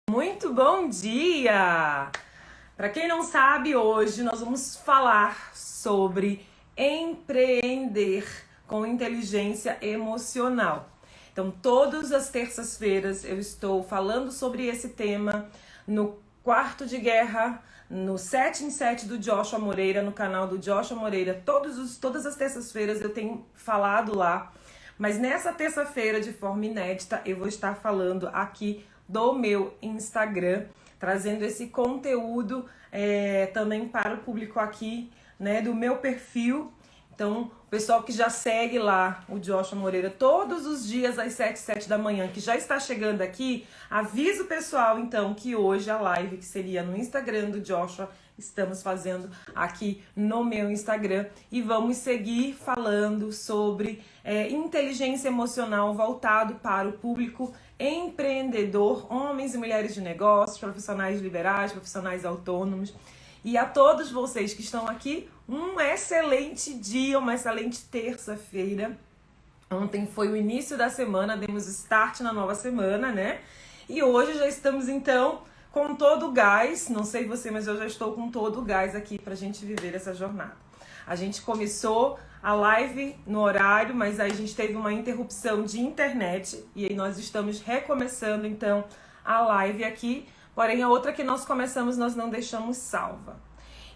Muito bom dia! Para quem não sabe, hoje nós vamos falar sobre empreender com inteligência emocional. Então, todas as terças-feiras eu estou falando sobre esse tema no Quarto de Guerra, no 7 em 7 do Joshua Moreira, no canal do Joshua Moreira. Todas as terças-feiras eu tenho falado lá, mas nessa terça-feira, de forma inédita, eu vou estar falando aqui do meu Instagram, trazendo esse conteúdo também para o público aqui, né, do meu perfil. Então, o pessoal que já segue lá o Joshua Moreira todos os dias às 7 da manhã, que já está chegando aqui, avisa o pessoal então que hoje a live, que seria no Instagram do Joshua, estamos fazendo aqui no meu Instagram e vamos seguir falando sobre inteligência emocional voltado para o público empreendedor, homens e mulheres de negócios, profissionais liberais, profissionais autônomos. E a todos vocês que estão aqui, um excelente dia, uma excelente terça-feira. Ontem foi o início da semana, demos start na nova semana, né? E hoje já estamos então com todo o gás, não sei você, mas eu já estou com todo o gás aqui pra gente viver essa jornada. A gente começou a live no horário, mas aí a gente teve uma interrupção de internet e aí nós estamos recomeçando então a live aqui, porém a outra que nós começamos nós não deixamos salva.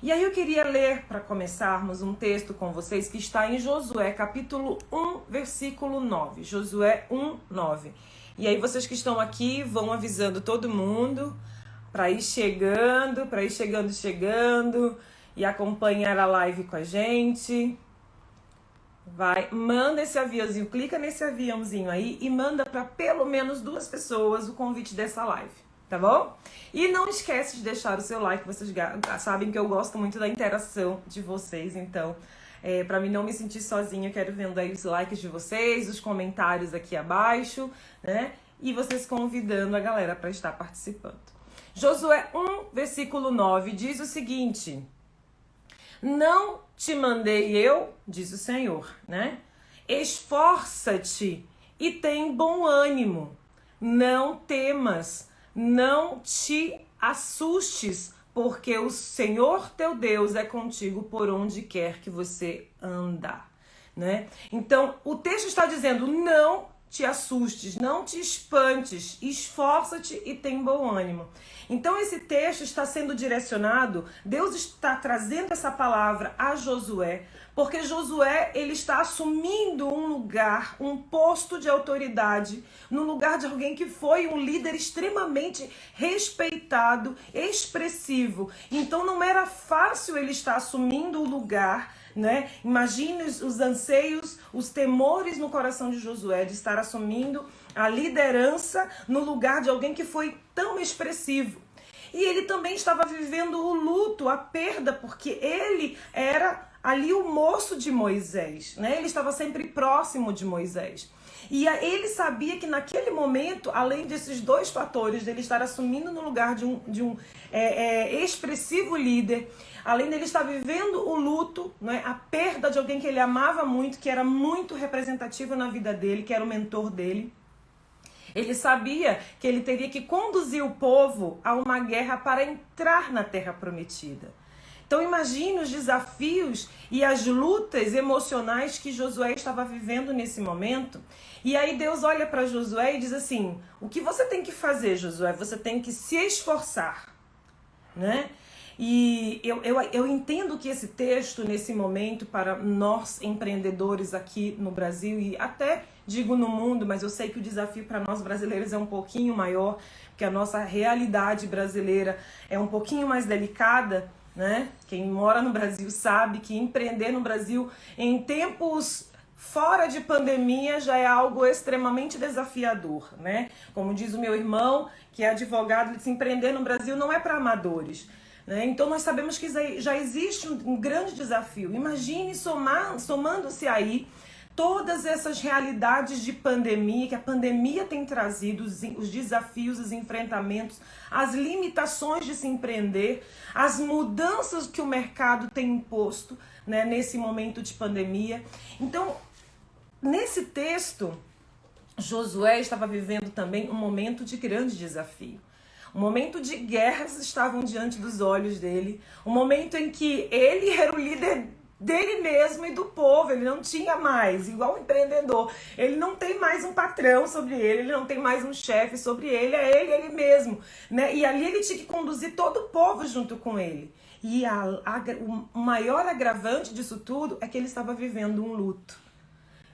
E aí eu queria ler, para começarmos, um texto com vocês que está em Josué, capítulo 1, versículo 9. Josué 1, 9. E aí vocês que estão aqui vão avisando todo mundo para ir chegando e acompanhar a live com a gente. Vai, manda esse aviãozinho, clica nesse aviãozinho aí e manda para pelo menos 2 pessoas o convite dessa live, tá bom? E não esquece de deixar o seu like, vocês sabem que eu gosto muito da interação de vocês, então para mim não me sentir sozinha, eu quero vendo aí os likes de vocês, os comentários aqui abaixo, né? E vocês convidando a galera para estar participando. Josué 1, versículo 9 diz o seguinte: não te mandei eu, diz o Senhor, né? Esforça-te e tem bom ânimo. Não temas, não te assustes, porque o Senhor teu Deus é contigo por onde quer que você andar, né? Então, o texto está dizendo: não te assustes, não te espantes, esforça-te e tem bom ânimo. Então esse texto está sendo direcionado, Deus está trazendo essa palavra a Josué, porque Josué ele está assumindo um lugar, um posto de autoridade, no lugar de alguém que foi um líder extremamente respeitado, expressivo. Então não era fácil ele estar assumindo o lugar, né? Imagine os anseios, os temores no coração de Josué de estar assumindo a liderança no lugar de alguém que foi tão expressivo. E ele também estava vivendo o luto, a perda, porque ele era ali o moço de Moisés, né? Ele estava sempre próximo de Moisés. E ele sabia que naquele momento, além desses 2 fatores, dele estar assumindo no lugar de um expressivo líder, além dele estar vivendo o luto, né, a perda de alguém que ele amava muito, que era muito representativo na vida dele, que era o mentor dele, ele sabia que ele teria que conduzir o povo a uma guerra para entrar na Terra Prometida. Então imagine os desafios e as lutas emocionais que Josué estava vivendo nesse momento. E aí Deus olha para Josué e diz assim: o que você tem que fazer, Josué? Você tem que se esforçar, né? E eu entendo que esse texto, nesse momento, para nós empreendedores aqui no Brasil e até digo no mundo, mas eu sei que o desafio para nós brasileiros é um pouquinho maior, porque a nossa realidade brasileira é um pouquinho mais delicada, né? Quem mora no Brasil sabe que empreender no Brasil em tempos fora de pandemia já é algo extremamente desafiador, né? Como diz o meu irmão, que é advogado, ele diz: empreender no Brasil não é para amadores. Então nós sabemos que já existe um grande desafio. Imagine somando-se aí todas essas realidades de pandemia, que a pandemia tem trazido, os desafios, os enfrentamentos, as limitações de se empreender, as mudanças que o mercado tem imposto, né, nesse momento de pandemia. Então, nesse texto, Josué estava vivendo também um momento de grande desafio. Um momento de guerras estavam diante dos olhos dele. Um momento em que ele era o líder dele mesmo e do povo. Ele não tinha mais, igual um empreendedor, ele não tem mais um patrão sobre ele não tem mais um chefe sobre ele, é ele mesmo, né? E ali ele tinha que conduzir todo o povo junto com ele. E o maior agravante disso tudo é que ele estava vivendo um luto,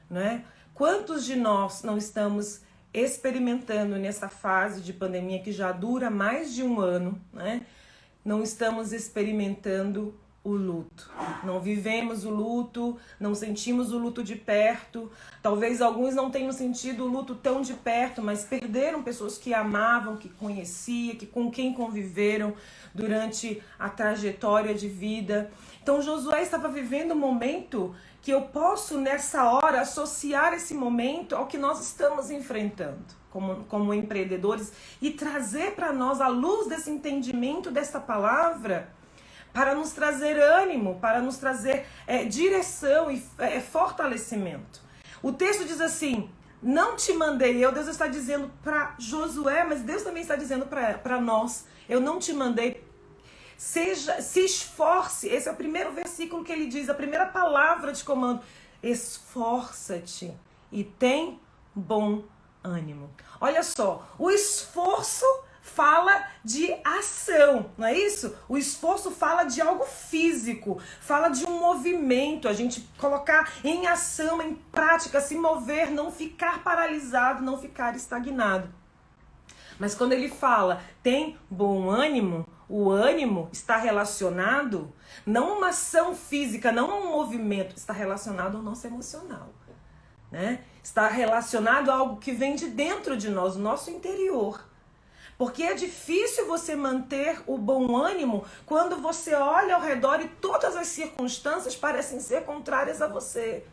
né? Quantos de nós não estamos experimentando nessa fase de pandemia que já dura mais de um ano, né? Não estamos experimentando o luto. Não vivemos o luto, não sentimos o luto de perto. Talvez alguns não tenham sentido o luto tão de perto, mas perderam pessoas que amavam, que conheciam, com quem conviveram durante a trajetória de vida. Então Josué estava vivendo um momento que eu posso nessa hora associar esse momento ao que nós estamos enfrentando como empreendedores e trazer para nós, à luz desse entendimento dessa palavra, para nos trazer ânimo, para nos trazer direção e fortalecimento. O texto diz assim: não te mandei eu, Deus está dizendo para Josué, mas Deus também está dizendo para nós, eu não te mandei. Se esforce, esse é o primeiro versículo que ele diz, a primeira palavra de comando: esforça-te e tem bom ânimo. Olha só, o esforço fala de ação, não é isso? O esforço fala de algo físico, fala de um movimento, a gente colocar em ação, em prática, se mover, não ficar paralisado, não ficar estagnado. Mas quando ele fala tem bom ânimo, o ânimo está relacionado não a uma ação física, não a um movimento, está relacionado ao nosso emocional, né? Está relacionado a algo que vem de dentro de nós, o nosso interior. Porque é difícil você manter o bom ânimo quando você olha ao redor e todas as circunstâncias parecem ser contrárias a você.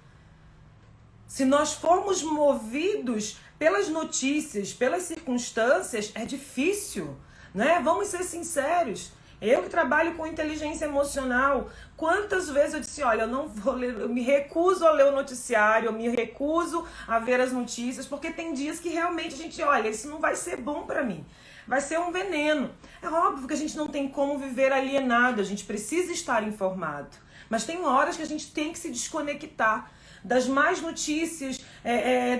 Se nós formos movidos pelas notícias, pelas circunstâncias, é difícil, né? Vamos ser sinceros. Eu que trabalho com inteligência emocional, quantas vezes eu disse, olha, eu não vou ler, eu me recuso a ler o noticiário, eu me recuso a ver as notícias, porque tem dias que realmente a gente, olha, isso não vai ser bom para mim. Vai ser um veneno. É óbvio que a gente não tem como viver alienado, a gente precisa estar informado. Mas tem horas que a gente tem que se desconectar das más notícias,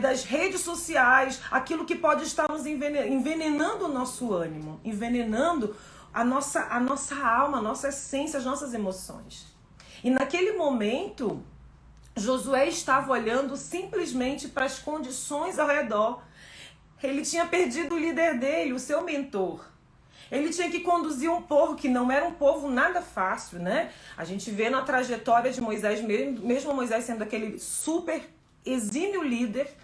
das redes sociais, aquilo que pode estar nos envenenando o nosso ânimo, envenenando a nossa alma, a nossa essência, as nossas emoções. E naquele momento, Josué estava olhando simplesmente para as condições ao redor. Ele tinha perdido o líder dele, o seu mentor. Ele tinha que conduzir um povo que não era um povo nada fácil, né? A gente vê na trajetória de Moisés, mesmo Moisés sendo aquele super exímio líder,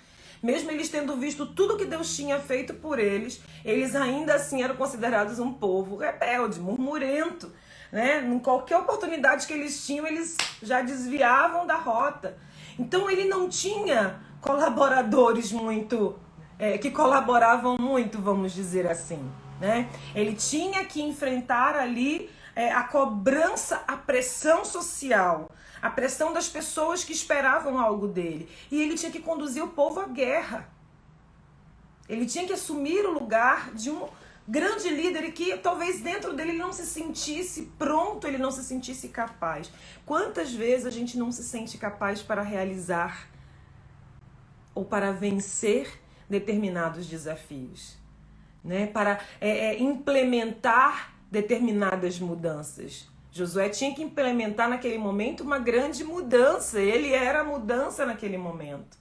mesmo eles tendo visto tudo que Deus tinha feito por eles, eles ainda assim eram considerados um povo rebelde, murmurento, né? Em qualquer oportunidade que eles tinham, eles já desviavam da rota. Então ele não tinha colaboradores muito... que colaboravam muito, vamos dizer assim, né? Ele tinha que enfrentar ali a cobrança, a pressão social, a pressão das pessoas que esperavam algo dele. E ele tinha que conduzir o povo à guerra. Ele tinha que assumir o lugar de um grande líder e que talvez dentro dele ele não se sentisse pronto, ele não se sentisse capaz. Quantas vezes a gente não se sente capaz para realizar ou para vencer determinados desafios, né? Para implementar determinadas mudanças. Josué tinha que implementar naquele momento uma grande mudança, ele era a mudança naquele momento,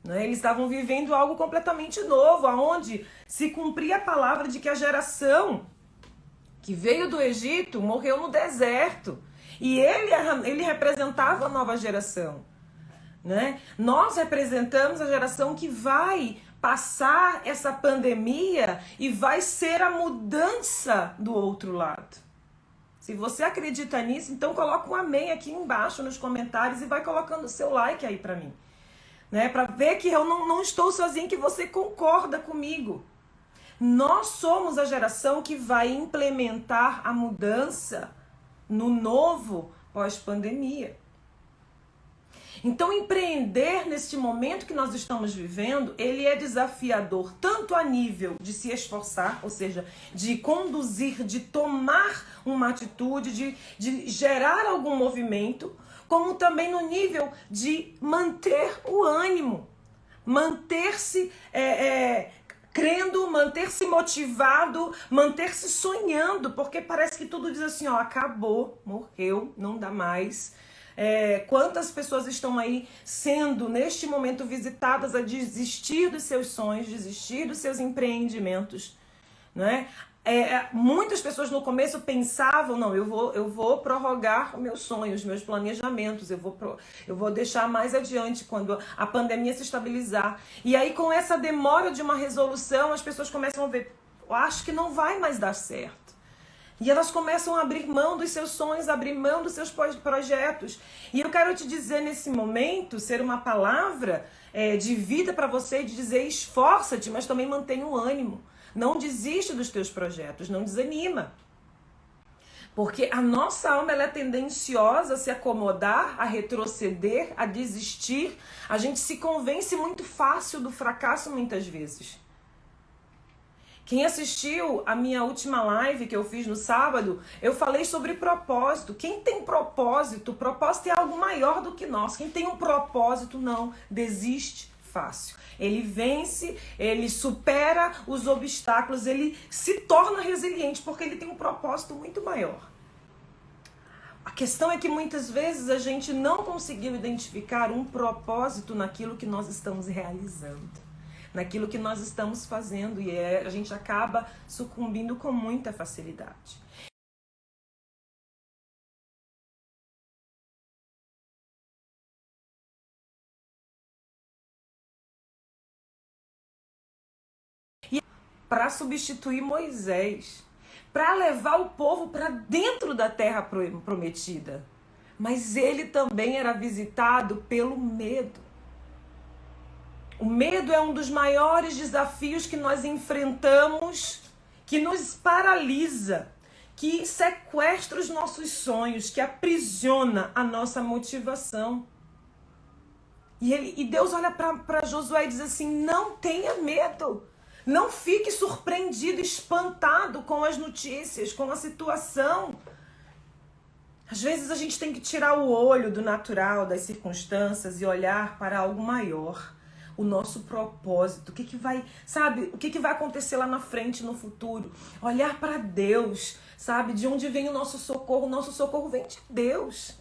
né? Eles estavam vivendo algo completamente novo, onde se cumpria a palavra de que a geração que veio do Egito morreu no deserto, e ele representava a nova geração, né? Nós representamos a geração que vai passar essa pandemia e vai ser a mudança do outro lado. Se você acredita nisso, então coloca um amém aqui embaixo nos comentários e vai colocando o seu like aí pra mim, né? Pra ver que eu não estou sozinha, que você concorda comigo. Nós somos a geração que vai implementar a mudança no novo pós-pandemia. Então, empreender neste momento que nós estamos vivendo, ele é desafiador tanto a nível de se esforçar, ou seja, de conduzir, de tomar uma atitude, de gerar algum movimento, como também no nível de manter o ânimo, manter-se crendo, manter-se motivado, manter-se sonhando, porque parece que tudo diz assim, ó, acabou, morreu, não dá mais. Quantas pessoas estão aí sendo, neste momento, visitadas a desistir dos seus sonhos, desistir dos seus empreendimentos, né? Muitas pessoas no começo pensavam, não, eu vou prorrogar meus sonhos, meus planejamentos, eu vou deixar mais adiante quando a pandemia se estabilizar. E aí, com essa demora de uma resolução, as pessoas começam a ver, eu acho que não vai mais dar certo. E elas começam a abrir mão dos seus sonhos, abrir mão dos seus projetos. E eu quero te dizer nesse momento, ser uma palavra de vida para você, de dizer esforça-te, mas também mantenha o ânimo. Não desiste dos teus projetos, não desanima. Porque a nossa alma ela é tendenciosa a se acomodar, a retroceder, a desistir. A gente se convence muito fácil do fracasso muitas vezes. Quem assistiu a minha última live que eu fiz no sábado, eu falei sobre propósito. Quem tem propósito é algo maior do que nós. Quem tem um propósito não desiste fácil. Ele vence, ele supera os obstáculos, ele se torna resiliente porque ele tem um propósito muito maior. A questão é que muitas vezes a gente não conseguiu identificar um propósito naquilo que nós estamos realizando, naquilo que nós estamos fazendo, e a gente acaba sucumbindo com muita facilidade. E para substituir Moisés, para levar o povo para dentro da terra prometida. Mas ele também era visitado pelo medo. O medo é um dos maiores desafios que nós enfrentamos, que nos paralisa, que sequestra os nossos sonhos, que aprisiona a nossa motivação. E Deus olha para Josué e diz assim, não tenha medo, não fique surpreendido, espantado com as notícias, com a situação. Às vezes a gente tem que tirar o olho do natural, das circunstâncias e olhar para algo maior. O nosso propósito, o que vai acontecer lá na frente, no futuro. Olhar para Deus, sabe? De onde vem o nosso socorro? O nosso socorro vem de Deus.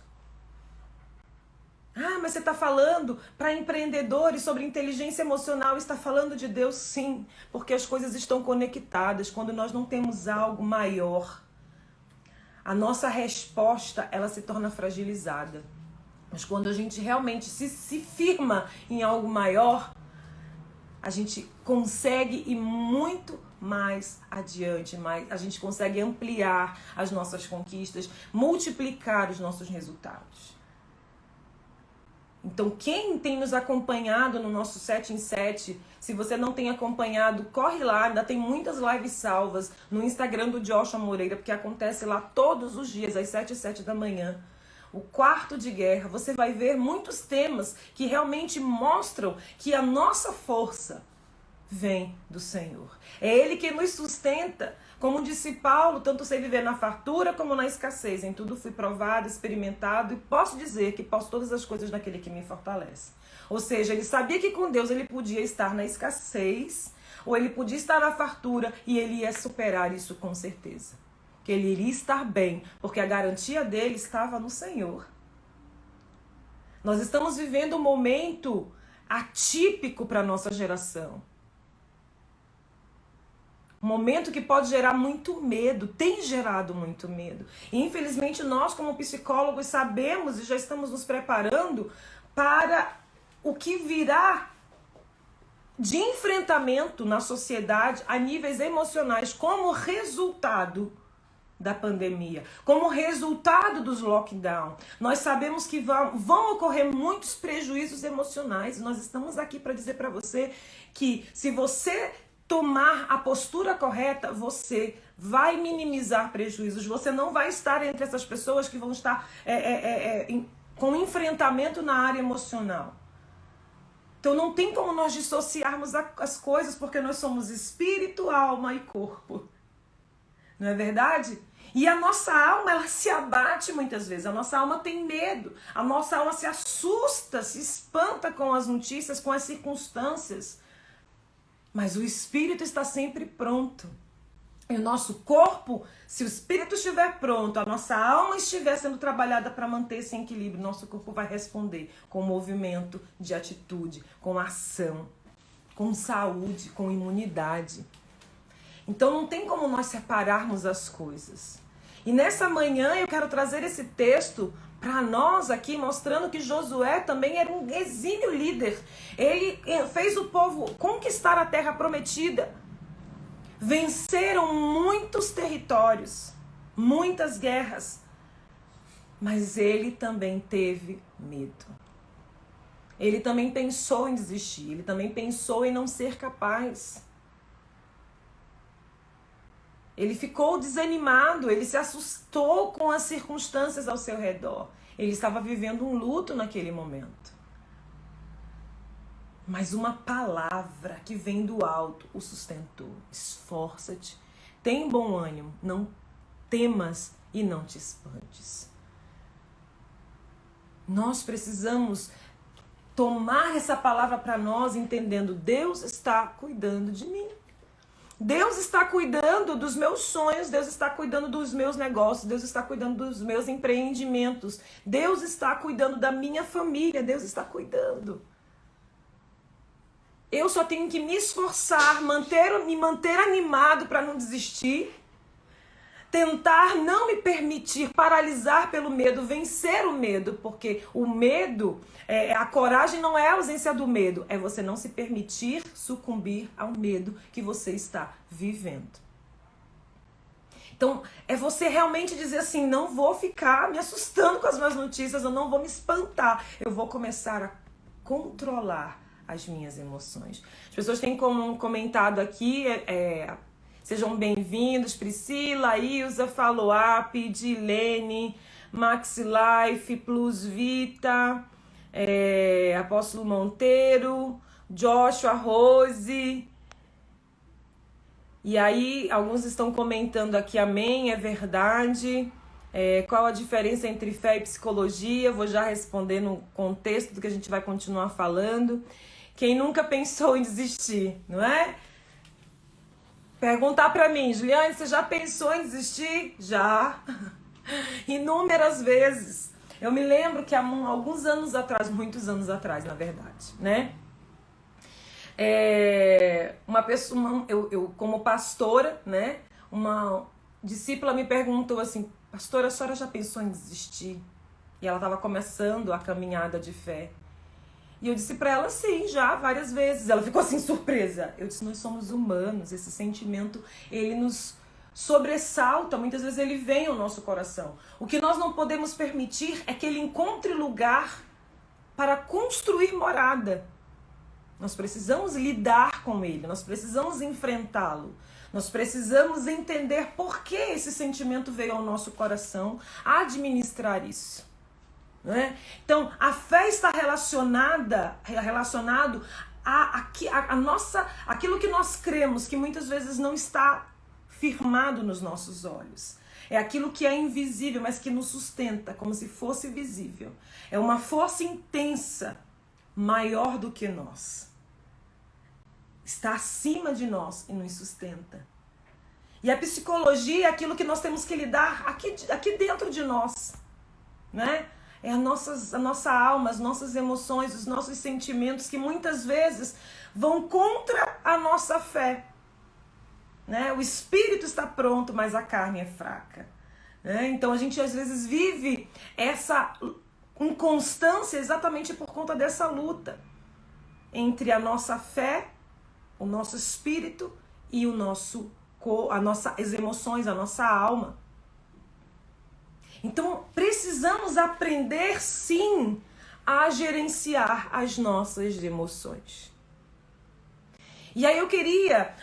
Ah, mas você está falando para empreendedores sobre inteligência emocional, está falando de Deus? Sim, porque as coisas estão conectadas. Quando nós não temos algo maior, a nossa resposta, ela se torna fragilizada. Mas quando a gente realmente se firma em algo maior, a gente consegue ir muito mais adiante, a gente consegue ampliar as nossas conquistas, multiplicar os nossos resultados. Então, quem tem nos acompanhado no nosso 7 em 7, se você não tem acompanhado, corre lá, ainda tem muitas lives salvas no Instagram do Joshua Moreira, porque acontece lá todos os dias, às 7 e 7 da manhã. O quarto de guerra, você vai ver muitos temas que realmente mostram que a nossa força vem do Senhor. É Ele que nos sustenta. Como disse Paulo, tanto sei viver na fartura como na escassez. Em tudo fui provado, experimentado e posso dizer que posso todas as coisas naquele que me fortalece. Ou seja, ele sabia que com Deus ele podia estar na escassez ou ele podia estar na fartura e ele ia superar isso com certeza. Que ele iria estar bem, porque a garantia dele estava no Senhor. Nós estamos vivendo um momento atípico para a nossa geração. Um momento que pode gerar muito medo, tem gerado muito medo. E infelizmente nós como psicólogos sabemos e já estamos nos preparando para o que virá de enfrentamento na sociedade a níveis emocionais como resultado da pandemia, como resultado dos lockdown. Nós sabemos que vão ocorrer muitos prejuízos emocionais. Nós estamos aqui para dizer para você que se você tomar a postura correta, você vai minimizar prejuízos. Você não vai estar entre essas pessoas que vão estar com enfrentamento na área emocional. Então não tem como nós dissociarmos as coisas, porque nós somos espírito, alma e corpo. Não é verdade? E a nossa alma, ela se abate muitas vezes. A nossa alma tem medo. A nossa alma se assusta, se espanta com as notícias, com as circunstâncias. Mas o espírito está sempre pronto. E o nosso corpo, se o espírito estiver pronto, a nossa alma estiver sendo trabalhada para manter esse equilíbrio, nosso corpo vai responder com movimento de atitude, com ação, com saúde, com imunidade. Então não tem como nós separarmos as coisas. E nessa manhã eu quero trazer esse texto para nós aqui, mostrando que Josué também era um exímio líder. Ele fez o povo conquistar a terra prometida. Venceram muitos territórios, muitas guerras, mas ele também teve medo. Ele também pensou em desistir, ele também pensou em não ser capaz. Ele ficou desanimado, ele se assustou com as circunstâncias ao seu redor. Ele estava vivendo um luto naquele momento. Mas uma palavra que vem do alto o sustentou. Esforça-te, tem bom ânimo, não temas e não te espantes. Nós precisamos tomar essa palavra para nós, entendendo: Deus está cuidando de mim. Deus está cuidando dos meus sonhos, Deus está cuidando dos meus negócios, Deus está cuidando dos meus empreendimentos, Deus está cuidando da minha família, Deus está cuidando. Eu só tenho que me esforçar, me manter animado para não desistir, tentar não me permitir paralisar pelo medo, vencer o medo, porque o medo, a coragem não é a ausência do medo, é você não se permitir sucumbir ao medo que você está vivendo. Então, é você realmente dizer assim: não vou ficar me assustando com as minhas notícias, eu não vou me espantar, eu vou começar a controlar as minhas emoções. As pessoas têm comentado aqui, sejam bem-vindos, Priscila, Ilza, Follow Up, Dilene, Max Life, Plus Vita, Apóstolo Monteiro, Joshua, Rose. E aí, alguns estão comentando aqui, amém, é verdade. Qual a diferença entre fé e psicologia? Vou já responder no contexto do que a gente vai continuar falando. Quem nunca pensou em desistir, não é? Perguntar pra mim: Juliane, você já pensou em desistir? Já. Inúmeras vezes. Eu me lembro que há alguns anos atrás, muitos anos atrás, na verdade, né? Uma pessoa, eu como pastora, né? Uma discípula me perguntou assim: pastora, a senhora já pensou em desistir? E ela estava começando a caminhada de fé. E eu disse pra ela: sim, já, várias vezes. Ela ficou assim, surpresa. Eu disse: nós somos humanos, esse sentimento, ele nos sobressalta, muitas vezes ele vem ao nosso coração. O que nós não podemos permitir é que ele encontre lugar para construir morada. Nós precisamos lidar com ele, nós precisamos enfrentá-lo. Nós precisamos entender por que esse sentimento veio ao nosso coração, administrar isso. Então, a fé está relacionado aquilo que nós cremos, que muitas vezes não está firmado nos nossos olhos. É aquilo que é invisível, mas que nos sustenta, como se fosse visível. É uma força intensa, maior do que nós. Está acima de nós e nos sustenta. E a psicologia é aquilo que nós temos que lidar aqui dentro de nós, né? É a nossa alma, as nossas emoções, os nossos sentimentos que muitas vezes vão contra a nossa fé. Né? O espírito está pronto, mas a carne é fraca. Né? Então a gente às vezes vive essa inconstância exatamente por conta dessa luta entre a nossa fé, o nosso espírito e as nossas emoções, a nossa alma. Então, precisamos aprender, sim, a gerenciar as nossas emoções. E aí eu queria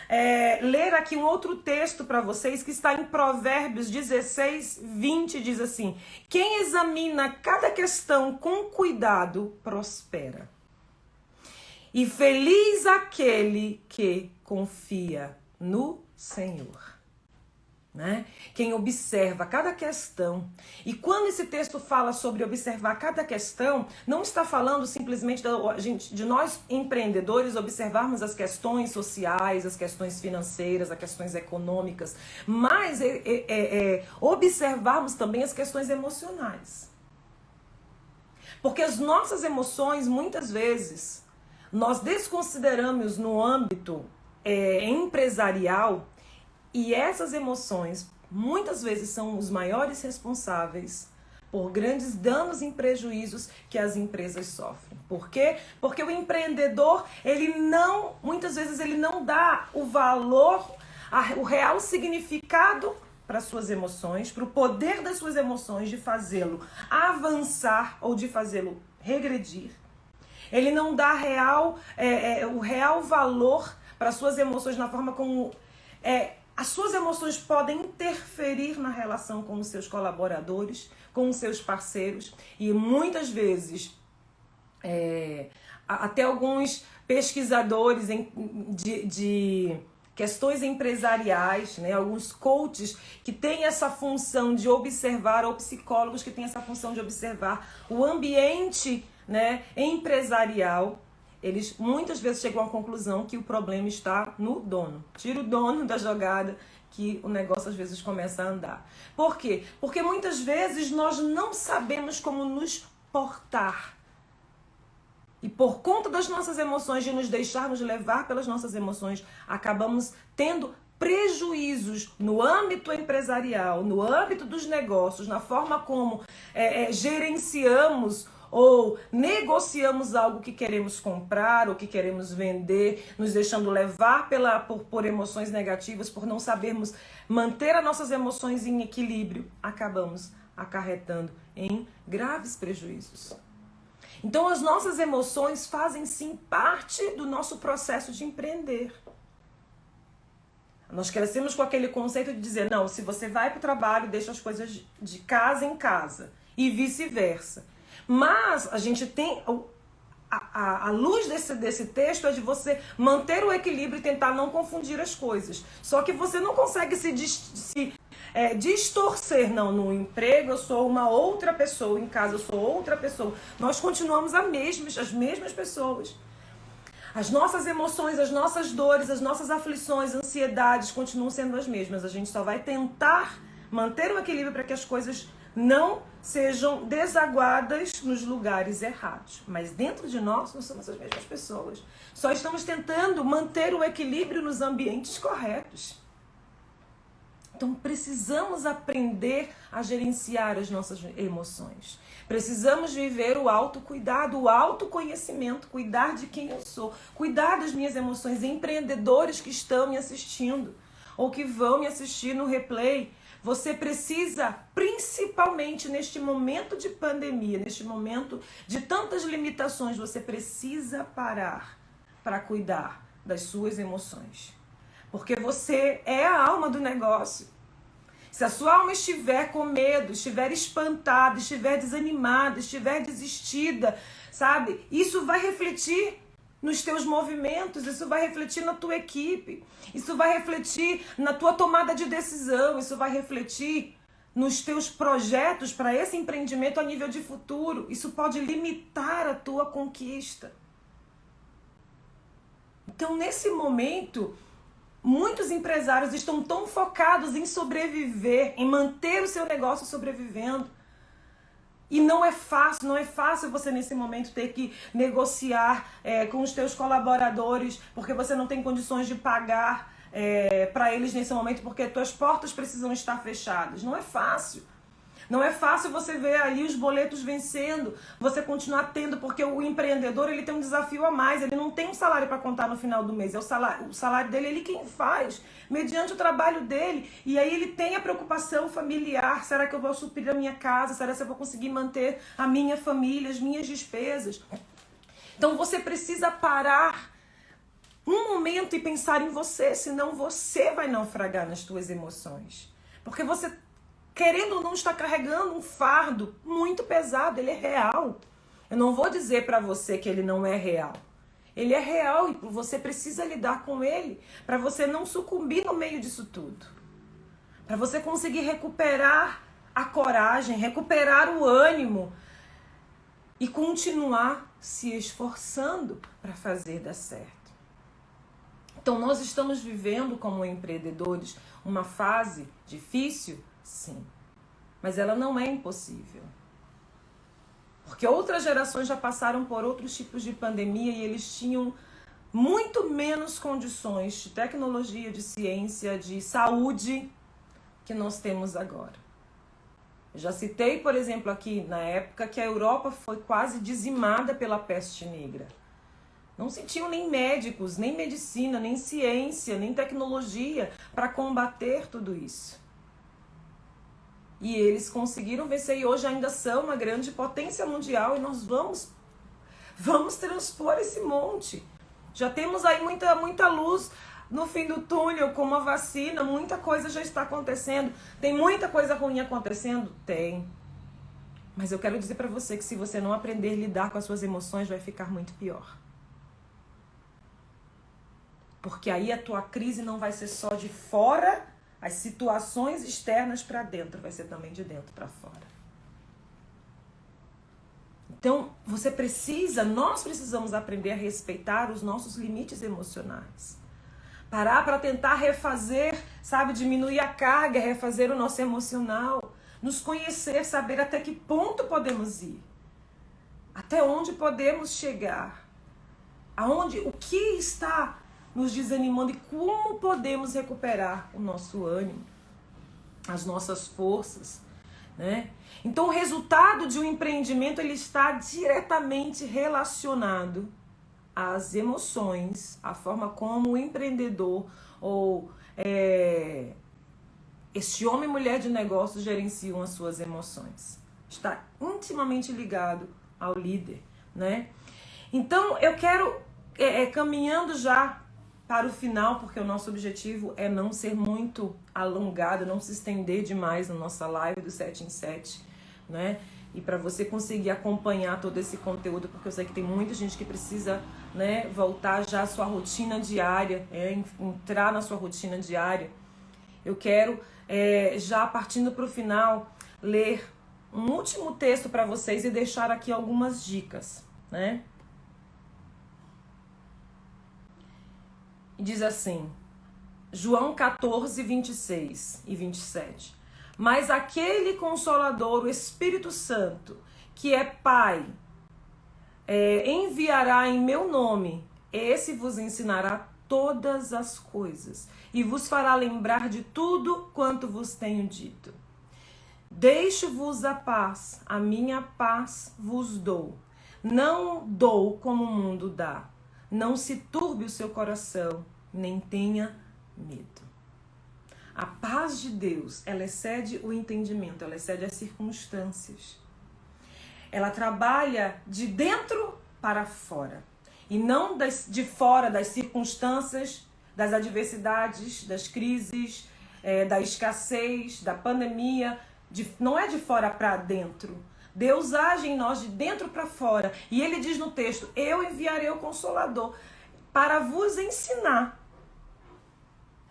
ler aqui um outro texto para vocês que está em Provérbios 16, 20, diz assim: quem examina cada questão com cuidado prospera. E feliz aquele que confia no Senhor. Né? Quem observa cada questão. E quando esse texto fala sobre observar cada questão, não está falando simplesmente de nós empreendedores observarmos as questões sociais, as questões financeiras, as questões econômicas, mas observarmos também as questões emocionais. Porque as nossas emoções, muitas vezes, nós desconsideramos no âmbito empresarial. E essas emoções, muitas vezes, são os maiores responsáveis por grandes danos e prejuízos que as empresas sofrem. Por quê? Porque o empreendedor, muitas vezes, ele não dá o valor, o real significado para suas emoções, para o poder das suas emoções de fazê-lo avançar ou de fazê-lo regredir. Ele não dá o real valor para suas emoções na forma como as suas emoções podem interferir na relação com os seus colaboradores, com os seus parceiros. E muitas vezes, até alguns pesquisadores de questões empresariais, né, alguns coaches que têm essa função de observar, ou psicólogos que têm essa função de observar o ambiente, né, empresarial, eles muitas vezes chegam à conclusão que o problema está no dono. Tira o dono da jogada que o negócio às vezes começa a andar. Por quê? Porque muitas vezes nós não sabemos como nos portar. E por conta das nossas emoções, de nos deixarmos levar pelas nossas emoções, acabamos tendo prejuízos no âmbito empresarial, no âmbito dos negócios, na forma como gerenciamos ou negociamos algo que queremos comprar ou que queremos vender, nos deixando levar por emoções negativas, por não sabermos manter as nossas emoções em equilíbrio, acabamos acarretando em graves prejuízos. Então as nossas emoções fazem sim parte do nosso processo de empreender. Nós crescemos com aquele conceito de dizer, não, se você vai para o trabalho, deixa as coisas de casa em casa e vice-versa. Mas a gente tem, a luz desse texto é de você manter o equilíbrio e tentar não confundir as coisas. Só que você não consegue se distorcer. Não, no emprego eu sou uma outra pessoa, em casa eu sou outra pessoa. Nós continuamos as mesmas pessoas. As nossas emoções, as nossas dores, as nossas aflições, ansiedades continuam sendo as mesmas. A gente só vai tentar manter o equilíbrio para que as coisas não sejam desaguadas nos lugares errados. Mas dentro de nós somos as mesmas pessoas. Só estamos tentando manter o equilíbrio nos ambientes corretos. Então precisamos aprender a gerenciar as nossas emoções. Precisamos viver o autocuidado, o autoconhecimento, cuidar de quem eu sou, cuidar das minhas emoções. Empreendedores que estão me assistindo ou que vão me assistir no replay, você precisa, principalmente neste momento de pandemia, neste momento de tantas limitações, você precisa parar para cuidar das suas emoções. Porque você é a alma do negócio. Se a sua alma estiver com medo, estiver espantada, estiver desanimada, estiver desistida, sabe? Isso vai refletir nos teus movimentos, isso vai refletir na tua equipe, isso vai refletir na tua tomada de decisão, isso vai refletir nos teus projetos para esse empreendimento a nível de futuro. Isso pode limitar a tua conquista. Então, nesse momento, muitos empresários estão tão focados em sobreviver, em manter o seu negócio sobrevivendo. E não é fácil você nesse momento ter que negociar com os teus colaboradores, porque você não tem condições de pagar para eles nesse momento, porque tuas portas precisam estar fechadas. Não é fácil. Não é fácil você ver ali os boletos vencendo, você continuar tendo, porque o empreendedor ele tem um desafio a mais, ele não tem um salário para contar no final do mês, o salário dele ele quem faz, mediante o trabalho dele, e aí ele tem a preocupação familiar, será que eu vou suprir a minha casa, será que eu vou conseguir manter a minha família, as minhas despesas? Então você precisa parar um momento e pensar em você, senão você vai naufragar nas tuas emoções. Porque você, querendo ou não, está carregando um fardo muito pesado, ele é real. Eu não vou dizer para você que ele não é real. Ele é real e você precisa lidar com ele para você não sucumbir no meio disso tudo. Para você conseguir recuperar a coragem, recuperar o ânimo e continuar se esforçando para fazer dar certo. Então, nós estamos vivendo como empreendedores uma fase difícil? Sim. Mas ela não é impossível. Porque outras gerações já passaram por outros tipos de pandemia e eles tinham muito menos condições de tecnologia, de ciência, de saúde que nós temos agora. Eu já citei, por exemplo, aqui na época que a Europa foi quase dizimada pela peste negra. Não se tinham nem médicos, nem medicina, nem ciência, nem tecnologia para combater tudo isso. E eles conseguiram vencer e hoje ainda são uma grande potência mundial e nós vamos transpor esse monte. Já temos aí muita luz no fim do túnel com uma vacina, muita coisa já está acontecendo. Tem muita coisa ruim acontecendo? Tem. Mas eu quero dizer para você que se você não aprender a lidar com as suas emoções, vai ficar muito pior. Porque aí a tua crise não vai ser só de fora, as situações externas para dentro, vai ser também de dentro para fora. Então, nós precisamos aprender a respeitar os nossos limites emocionais. Parar para tentar refazer, diminuir a carga, refazer o nosso emocional. Nos conhecer, saber até que ponto podemos ir. Até onde podemos chegar. O que está nos desanimando e como podemos recuperar o nosso ânimo, as nossas forças, né? Então, o resultado de um empreendimento ele está diretamente relacionado às emoções, a forma como o empreendedor ou este homem e mulher de negócios gerenciam as suas emoções. Está intimamente ligado ao líder, né? Então, eu quero, caminhando já para o final, porque o nosso objetivo é não ser muito alongado, não se estender demais na nossa live do 7 em 7, né? E para você conseguir acompanhar todo esse conteúdo, porque eu sei que tem muita gente que precisa, né, voltar já à sua rotina diária, entrar na sua rotina diária. Eu quero, já partindo para o final, ler um último texto para vocês e deixar aqui algumas dicas, né? E diz assim, João 14, 26 e 27. Mas aquele Consolador, o Espírito Santo, que é Pai, enviará em meu nome. Esse vos ensinará todas as coisas e vos fará lembrar de tudo quanto vos tenho dito. Deixo-vos a minha paz vos dou. Não dou como o mundo dá. Não se turbe o seu coração, nem tenha medo. A paz de Deus, ela excede o entendimento, ela excede as circunstâncias. Ela trabalha de dentro para fora. E não de fora das circunstâncias, das adversidades, das crises, da escassez, da pandemia. Não é de fora para dentro. Deus age em nós de dentro para fora. E ele diz no texto, eu enviarei o Consolador para vos ensinar.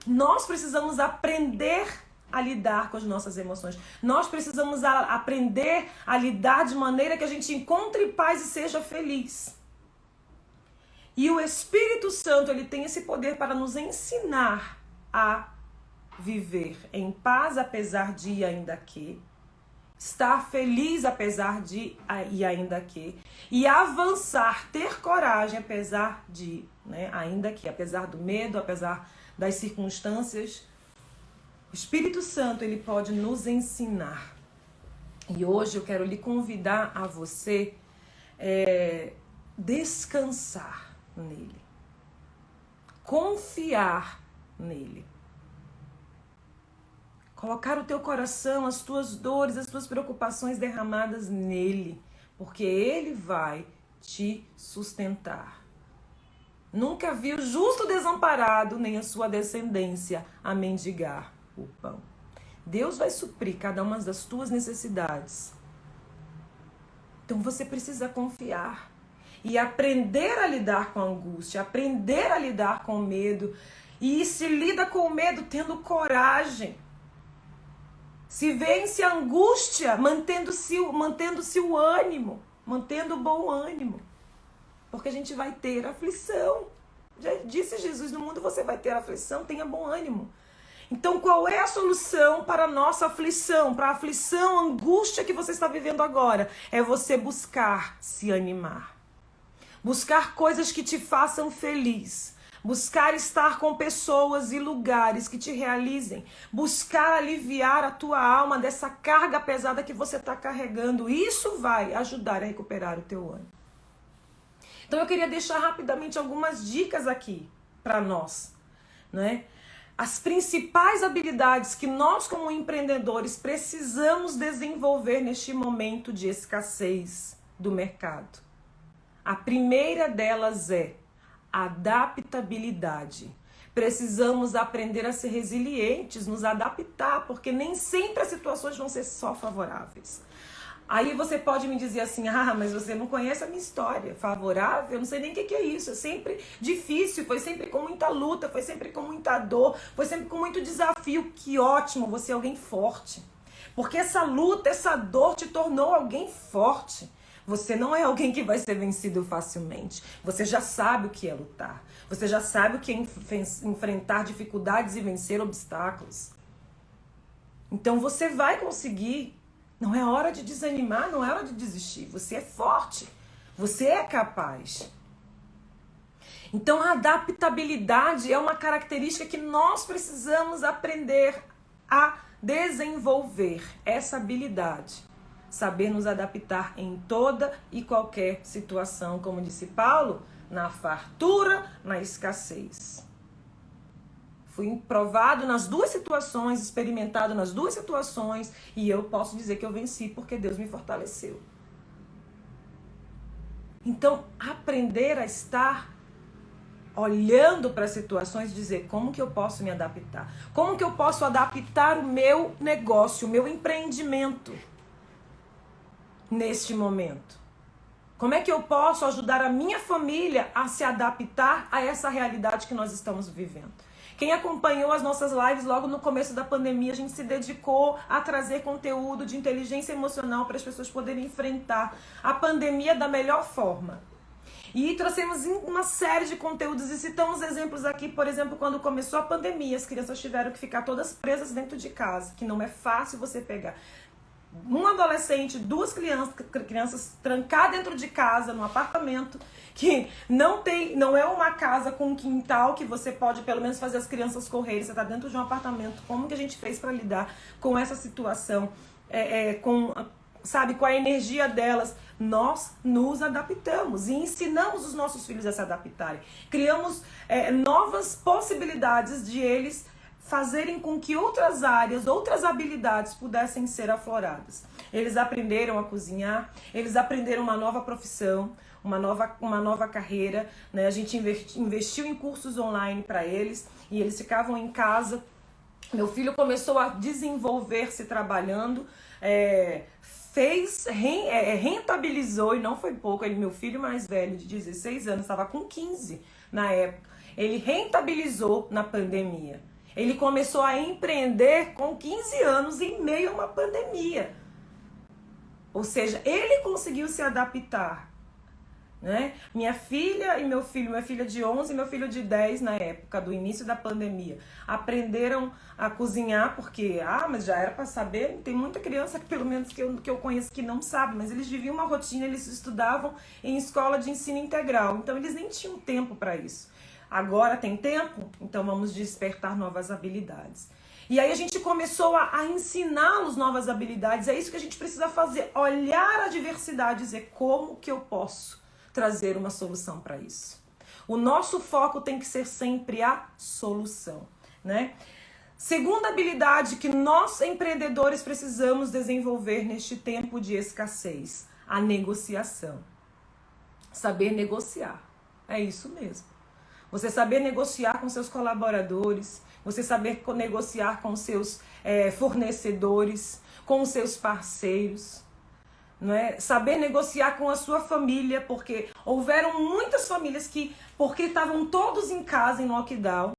Nós precisamos aprender a lidar com as nossas emoções. Nós precisamos aprender a lidar de maneira que a gente encontre paz e seja feliz. E o Espírito Santo, ele tem esse poder para nos ensinar a viver em paz apesar de e ainda que, estar feliz apesar de e ainda que, e avançar, ter coragem apesar de, né, ainda que, apesar do medo, apesar das circunstâncias. O Espírito Santo, ele pode nos ensinar. E hoje eu quero lhe convidar a você descansar nele, confiar nele. Colocar o teu coração, as tuas dores, as tuas preocupações derramadas nele, porque ele vai te sustentar. Nunca vi o justo desamparado, nem a sua descendência a mendigar o pão. Deus vai suprir cada uma das tuas necessidades. Então você precisa confiar e aprender a lidar com a angústia, aprender a lidar com o medo. E se lida com o medo tendo coragem. Se vence a angústia mantendo-se o ânimo, mantendo o bom ânimo. Porque a gente vai ter aflição. Já disse Jesus, no mundo você vai ter aflição, tenha bom ânimo. Então qual é a solução para a nossa aflição, para a aflição, a angústia que você está vivendo agora? É você buscar se animar. Buscar coisas que te façam feliz. Buscar estar com pessoas e lugares que te realizem. Buscar aliviar a tua alma dessa carga pesada que você está carregando. Isso vai ajudar a recuperar o teu ânimo. Então eu queria deixar rapidamente algumas dicas aqui para nós, né? As principais habilidades que nós como empreendedores precisamos desenvolver neste momento de escassez do mercado. A primeira delas é adaptabilidade. Precisamos aprender a ser resilientes, nos adaptar, porque nem sempre as situações vão ser só favoráveis. Aí você pode me dizer assim, mas você não conhece a minha história. Favorável? Eu não sei nem o que é isso. É sempre difícil, foi sempre com muita luta, foi sempre com muita dor, foi sempre com muito desafio. Que ótimo, você é alguém forte. Porque essa luta, essa dor te tornou alguém forte. Você não é alguém que vai ser vencido facilmente. Você já sabe o que é lutar. Você já sabe o que é enfrentar dificuldades e vencer obstáculos. Então você vai conseguir. Não é hora de desanimar, não é hora de desistir. Você é forte. Você é capaz. Então a adaptabilidade é uma característica que nós precisamos aprender a desenvolver. Essa habilidade. Saber nos adaptar em toda e qualquer situação, como disse Paulo, na fartura, na escassez. Fui provado nas duas situações, experimentado nas duas situações, e eu posso dizer que eu venci porque Deus me fortaleceu. Então, aprender a estar olhando para as situações e dizer como que eu posso me adaptar? Como que eu posso adaptar o meu negócio, o meu empreendimento neste momento? Como é que eu posso ajudar a minha família a se adaptar a essa realidade que nós estamos vivendo? Quem acompanhou as nossas lives logo no começo da pandemia, a gente se dedicou a trazer conteúdo de inteligência emocional para as pessoas poderem enfrentar a pandemia da melhor forma. E trouxemos uma série de conteúdos e citamos exemplos aqui, por exemplo, quando começou a pandemia, as crianças tiveram que ficar todas presas dentro de casa, que não é fácil você pegar um adolescente, duas crianças trancar dentro de casa, num apartamento, que não é uma casa com um quintal que você pode pelo menos fazer as crianças correrem. Você está dentro de um apartamento. Como que a gente fez para lidar com essa situação? Com a energia delas? Nós nos adaptamos e ensinamos os nossos filhos a se adaptarem. Criamos novas possibilidades de eles fazerem com que outras áreas, outras habilidades pudessem ser afloradas. Eles aprenderam a cozinhar, eles aprenderam uma nova profissão, uma nova carreira, né? A gente investiu em cursos online para eles e eles ficavam em casa. Meu filho começou a desenvolver-se trabalhando, rentabilizou, e não foi pouco. Meu filho mais velho, de 16 anos, estava com 15 na época. Ele rentabilizou na pandemia. Ele começou a empreender com 15 anos em meio a uma pandemia. Ou seja, ele conseguiu se adaptar, né? Minha filha e meu filho, minha filha de 11 e meu filho de 10 na época do início da pandemia, aprenderam a cozinhar porque, mas já era para saber. Tem muita criança que pelo menos que eu conheço que não sabe, mas eles viviam uma rotina, eles estudavam em escola de ensino integral, então eles nem tinham tempo para isso. Agora tem tempo? Então vamos despertar novas habilidades. E aí a gente começou a ensiná-los novas habilidades. É isso que a gente precisa fazer. Olhar a diversidade e dizer como que eu posso trazer uma solução para isso. O nosso foco tem que ser sempre a solução, né? Segunda habilidade que nós empreendedores precisamos desenvolver neste tempo de escassez: a negociação. Saber negociar. É isso mesmo. Você saber negociar com seus colaboradores, você saber negociar com seus fornecedores, com os seus parceiros, não é? Saber negociar com a sua família, porque houveram muitas famílias que, porque estavam todos em casa em lockdown,